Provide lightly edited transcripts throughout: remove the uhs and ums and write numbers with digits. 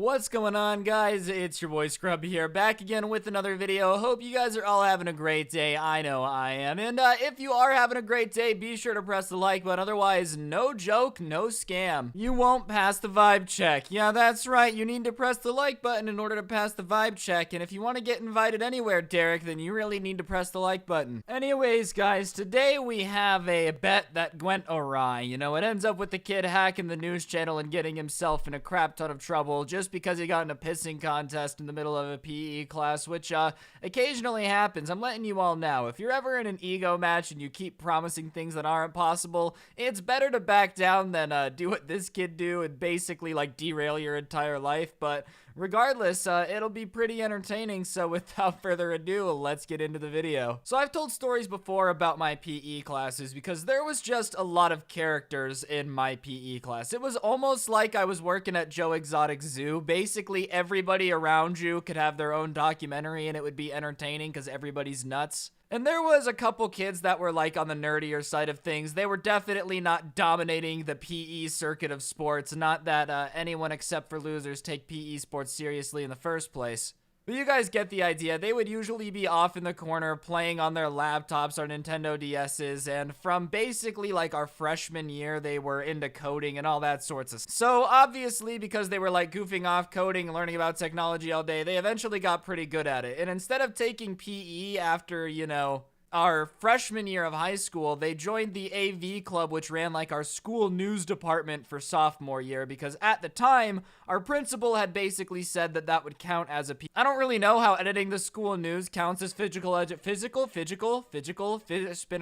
What's going on, guys? It's your boy Scrubby here, back again with another video. Hope you guys are all having a great day. I know I am. And if you are having a great day, be sure to press the like button. Otherwise, no joke, no scam. You won't pass the vibe check. Yeah, that's right. You need to press the like button in order to pass the vibe check. And if you want to get invited anywhere, Derek, then you really need to press the like button. Anyways, guys, today we have a bet that went awry. You know, it ends up with the kid hacking the news channel and getting himself in a crap ton of trouble just because he got in a pissing contest in the middle of a PE class, which occasionally happens. I'm letting you all know, if you're ever in an ego match and you keep promising things that aren't possible, it's better to back down than do what this kid do and basically like derail your entire life. But regardless, it'll be pretty entertaining, so without further ado, let's get into the video. So I've told stories before about my PE classes because there was just a lot of characters in my PE class. It was almost like I was working at Joe Exotic Zoo. Basically, everybody around you could have their own documentary and it would be entertaining because everybody's nuts. And there was a couple kids that were like on the nerdier side of things. They were definitely not dominating the PE circuit of sports. Not that anyone except for losers take PE sports seriously in the first place. But you guys get the idea. They would usually be off in the corner playing on their laptops or Nintendo DS's, and from basically like our freshman year, they were into coding and all that sorts of stuff. So obviously, because they were like goofing off coding and learning about technology all day, they eventually got pretty good at it. And instead of taking PE after, you know, our freshman year of high school, they joined the AV club, which ran like our school news department for sophomore year, because at the time, our principal had basically said that that would count as a I don't really know how editing the school news counts as spinner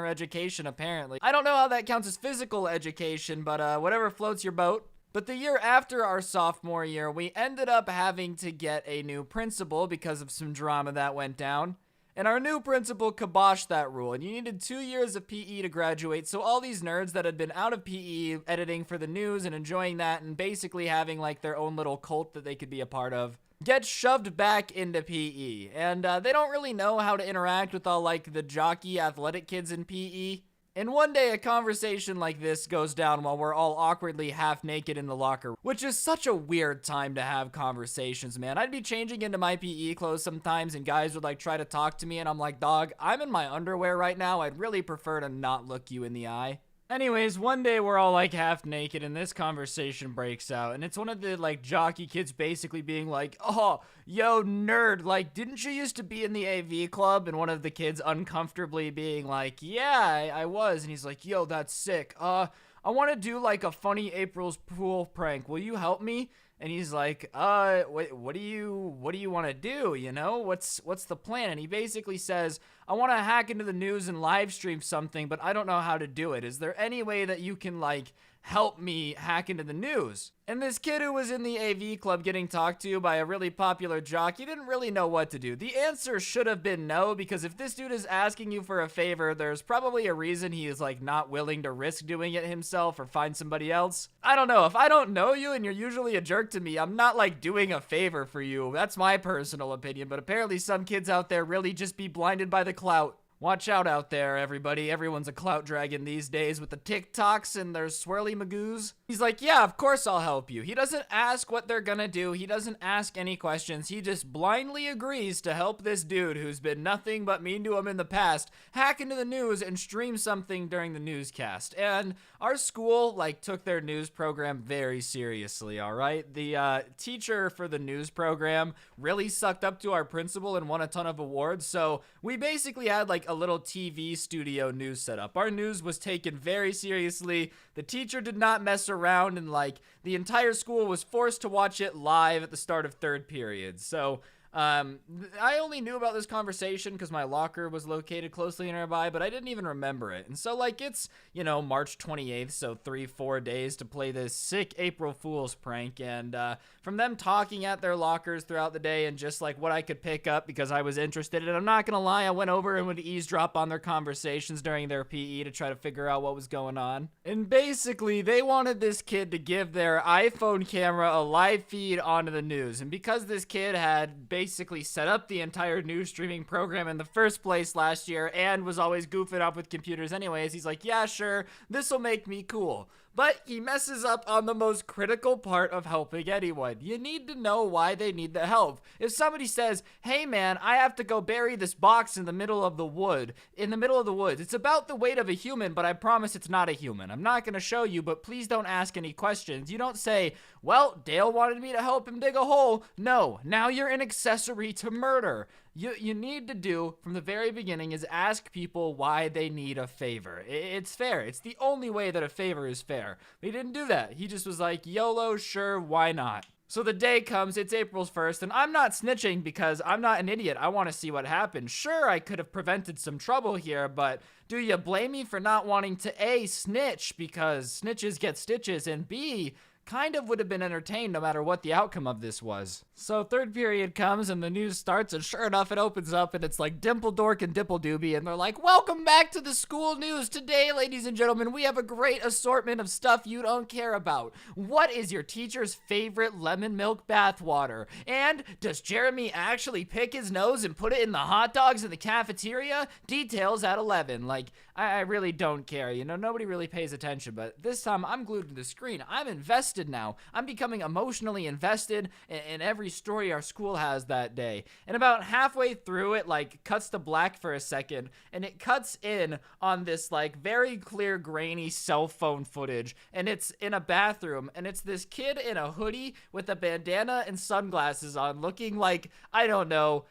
education, apparently. I don't know how that counts as physical education, but whatever floats your boat. But the year after our sophomore year, we ended up having to get a new principal because of some drama that went down. And our new principal kiboshed that rule, and you needed 2 years of PE to graduate, so all these nerds that had been out of PE editing for the news and enjoying that and basically having like their own little cult that they could be a part of get shoved back into PE. And they don't really know how to interact with all like the jockey athletic kids in PE. And one day a conversation like this goes down while we're all awkwardly half naked in the locker room, which is such a weird time to have conversations, man. I'd be changing into my PE clothes sometimes and guys would like try to talk to me and I'm like, dog, I'm in my underwear right now. I'd really prefer to not look you in the eye. Anyways, one day we're all like half naked and this conversation breaks out and it's one of the like jockey kids basically being like, oh, yo nerd, like didn't you used to be in the AV club? And one of the kids uncomfortably being like, yeah, I was. And he's like, yo, that's sick. I want to do like a funny April's Fool prank. Will you help me? And he's like, wait, what do you want to do? You know, what's the plan? And he basically says, I want to hack into the news and live stream something, but I don't know how to do it. Is there any way that you can like help me hack into the news? And this kid who was in the AV club getting talked to by a really popular jock, he didn't really know what to do. The answer should have been no, because if this dude is asking you for a favor, there's probably a reason he is like not willing to risk doing it himself or find somebody else. I don't know. If I don't know you and you're usually a jerk to me, I'm not like doing a favor for you. That's my personal opinion, but apparently some kids out there really just be blinded by the clout. Watch out there, everybody. Everyone's a clout dragon these days with the TikToks and their swirly magoos. He's like, yeah, of course I'll help you. He doesn't ask what they're gonna do. He doesn't ask any questions. He just blindly agrees to help this dude who's been nothing but mean to him in the past hack into the news and stream something during the newscast. And our school, like, took their news program very seriously, all right? The teacher for the news program really sucked up to our principal and won a ton of awards. So we basically had, like, a little TV studio news setup. Our news was taken very seriously. The teacher did not mess around and like the entire school was forced to watch it live at the start of third period. So I only knew about this conversation because my locker was located closely nearby, but I didn't even remember it. And so like it's, you know, March 28th, so 3-4 days to play this sick April Fool's prank. And from them talking at their lockers throughout the day and just like what I could pick up because I was interested, and I'm not gonna lie, I went over and would eavesdrop on their conversations during their PE to try to figure out what was going on. And basically they wanted this kid to give their iPhone camera a live feed onto the news. And because this kid had basically set up the entire news streaming program in the first place last year and was always goofing up with computers anyways, he's like, yeah, sure, this'll make me cool. But he messes up on the most critical part of helping anyone. You need to know why they need the help. If somebody says, hey man, I have to go bury this box in the middle of the woods, it's about the weight of a human, but I promise it's not a human. I'm not going to show you, but please don't ask any questions. You don't say, well, Dale wanted me to help him dig a hole. No, now you're an accessory to murder. You need to do from the very beginning is ask people why they need a favor. It's fair. It's the only way that a favor is fair. But he didn't do that. He just was like, YOLO, sure, why not? So the day comes, it's April 1st, and I'm not snitching because I'm not an idiot. I want to see what happened. Sure, I could have prevented some trouble here, but do you blame me for not wanting to A, snitch because snitches get stitches, and B, kind of would have been entertained no matter what the outcome of this was. So third period comes and the news starts, and sure enough it opens up and it's like Dimpledork and Dimpledoobie, and they're like, welcome back to the school news. Today, ladies and gentlemen, we have a great assortment of stuff you don't care about. What is your teacher's favorite lemon milk bathwater? And does Jeremy actually pick his nose and put it in the hot dogs in the cafeteria? Details at 11. Like, I really don't care. You know, nobody really pays attention, but this time I'm glued to the screen. I'm invested now. I'm becoming emotionally invested in every story our school has that day. And about halfway through it, like, cuts to black for a second, and it cuts in on this, like, very clear, grainy cell phone footage, and it's in a bathroom, and it's this kid in a hoodie with a bandana and sunglasses on, looking like, I don't know,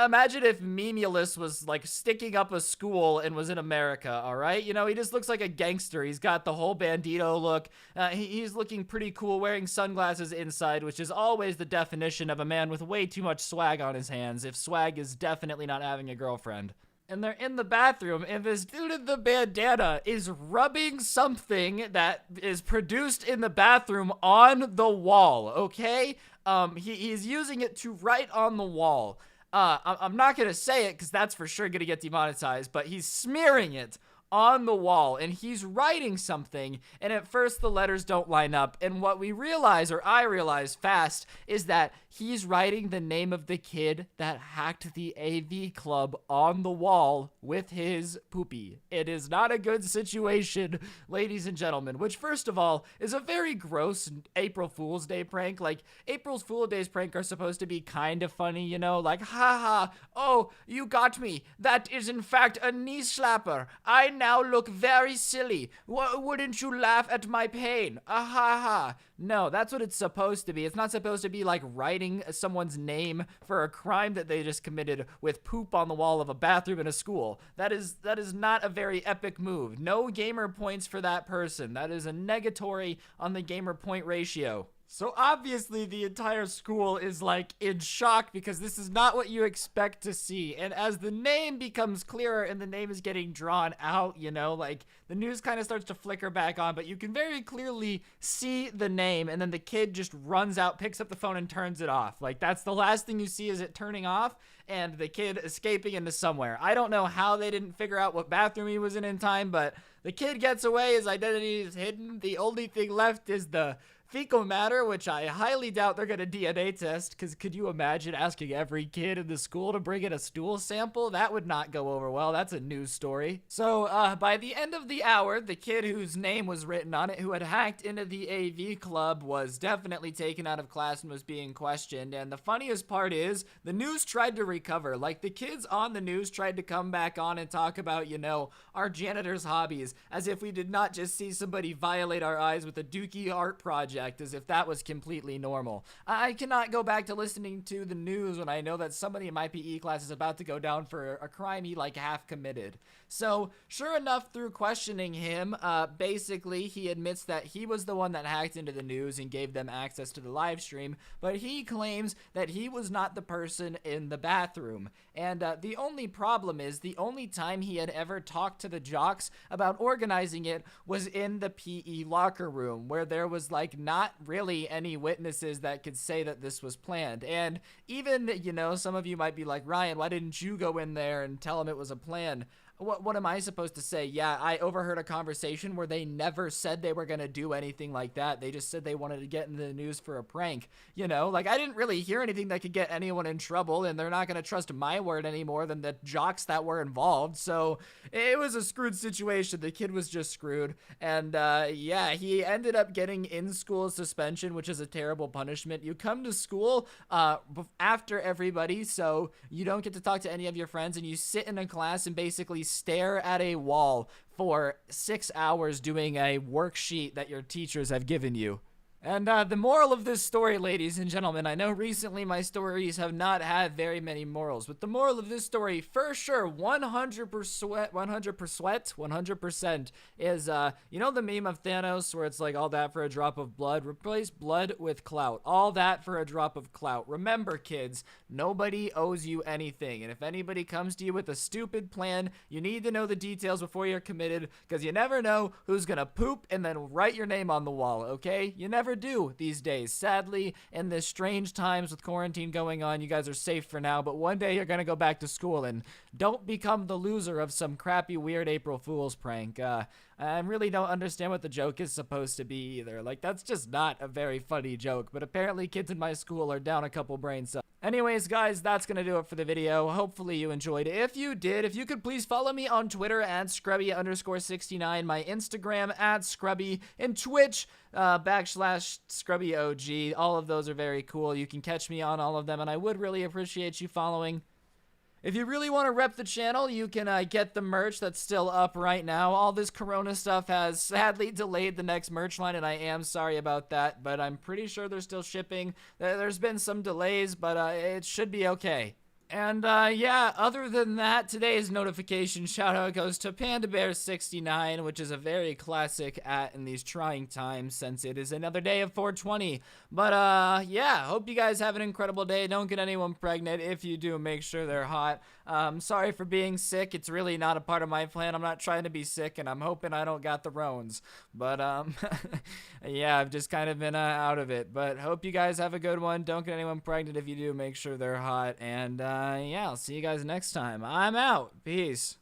imagine if Memulus was, like, sticking up a school and was in America, all right? You know, he just looks like a gangster. He's got the whole bandito look. He's looking pretty cool, wearing sunglasses inside, which is always the definition of a man with way too much swag on his hands, if swag is definitely not having a girlfriend. And they're in the bathroom, and this dude in the bandana is rubbing something that is produced in the bathroom on the wall, okay? He's using it to write on the wall. I'm not going to say it because that's for sure going to get demonetized, but he's smearing it on the wall, and he's writing something, and at first the letters don't line up, and what we realize, or I realize fast, is that he's writing the name of the kid that hacked the AV club on the wall with his poopy. It is not a good situation, ladies and gentlemen, which first of all is a very gross April Fool's Day prank. Like, April Fool's Day's prank are supposed to be kind of funny, you know, like, haha, oh, you got me. That is in fact a knee slapper. I now look very silly. Wouldn't you laugh at my pain? Ha ha. No, that's what it's supposed to be. It's not supposed to be like writing someone's name for a crime that they just committed with poop on the wall of a bathroom in a school. That is not a very epic move. No gamer points for that person. That is a negatory on the gamer point ratio. So obviously the entire school is like in shock because this is not what you expect to see. And as the name becomes clearer and the name is getting drawn out, you know, like the news kind of starts to flicker back on, but you can very clearly see the name, and then the kid just runs out, picks up the phone and turns it off. Like, that's the last thing you see is it turning off and the kid escaping into somewhere. I don't know how they didn't figure out what bathroom he was in time, but the kid gets away, his identity is hidden. The only thing left is the fecal matter, which I highly doubt they're going to DNA test, because could you imagine asking every kid in the school to bring in a stool sample? That would not go over well. That's a news story. So by the end of the hour, the kid whose name was written on it, who had hacked into the AV club, was definitely taken out of class and was being questioned. And the funniest part is the news tried to recover. Like, the kids on the news tried to come back on and talk about, you know, our janitor's hobbies, as if we did not just see somebody violate our eyes with a dookie art project, as if that was completely normal. I cannot go back to listening to the news when I know that somebody in my PE class is about to go down for a crime he like half committed. So sure enough, through questioning him, basically he admits that he was the one that hacked into the news and gave them access to the live stream, but he claims that he was not the person in the bathroom. And the only problem is the only time he had ever talked to the jocks about organizing it was in the PE locker room, where there was like not really any witnesses that could say that this was planned. And even, you know, some of you might be like, Ryan, why didn't you go in there and tell him it was a plan? what am I supposed to say? Yeah, I overheard a conversation where they never said they were going to do anything like that. They just said they wanted to get into the news for a prank. You know, like I didn't really hear anything that could get anyone in trouble, and they're not going to trust my word any more than the jocks that were involved. So it was a screwed situation. The kid was just screwed. And yeah, he ended up getting in-school suspension, which is a terrible punishment. You come to school after everybody, so you don't get to talk to any of your friends, and you sit in a class and basically stare at a wall for 6 hours doing a worksheet that your teachers have given you. And the moral of this story, ladies and gentlemen, I know recently my stories have not had very many morals, but the moral of this story, for sure, 100% is, you know the meme of Thanos where it's like all that for a drop of blood? Replace blood with clout. All that for a drop of clout. Remember, kids, nobody owes you anything, and if anybody comes to you with a stupid plan, you need to know the details before you're committed, because you never know who's gonna poop and then write your name on the wall, okay? You never do these days. Sadly, in this strange times with quarantine going on, you guys are safe for now, but one day you're gonna go back to school, and don't become the loser of some crappy weird April Fool's prank. I really don't understand what the joke is supposed to be either. Like, that's just not a very funny joke, but apparently kids in my school are down a couple brain cells. Anyways, guys, that's gonna do it for the video. Hopefully you enjoyed it. If you did, if you could please follow me on Twitter at Scrubby_69, my Instagram at Scrubby, and Twitch /ScrubbyOG. All of those are very cool. You can catch me on all of them, and I would really appreciate you following. If you really want to rep the channel, you can get the merch that's still up right now. All this Corona stuff has sadly delayed the next merch line, and I am sorry about that, but I'm pretty sure they're still shipping. There's been some delays, but it should be okay. And yeah, other than that, today's notification shout-out goes to PandaBear69, which is a very classic in these trying times since it is another day of 420. But yeah, hope you guys have an incredible day. Don't get anyone pregnant. If you do, make sure they're hot. Sorry for being sick. It's really not a part of my plan. I'm not trying to be sick, and I'm hoping I don't got the rones. But yeah, I've just kind of been out of it. But hope you guys have a good one. Don't get anyone pregnant. If you do, make sure they're hot. And yeah, I'll see you guys next time. I'm out. Peace.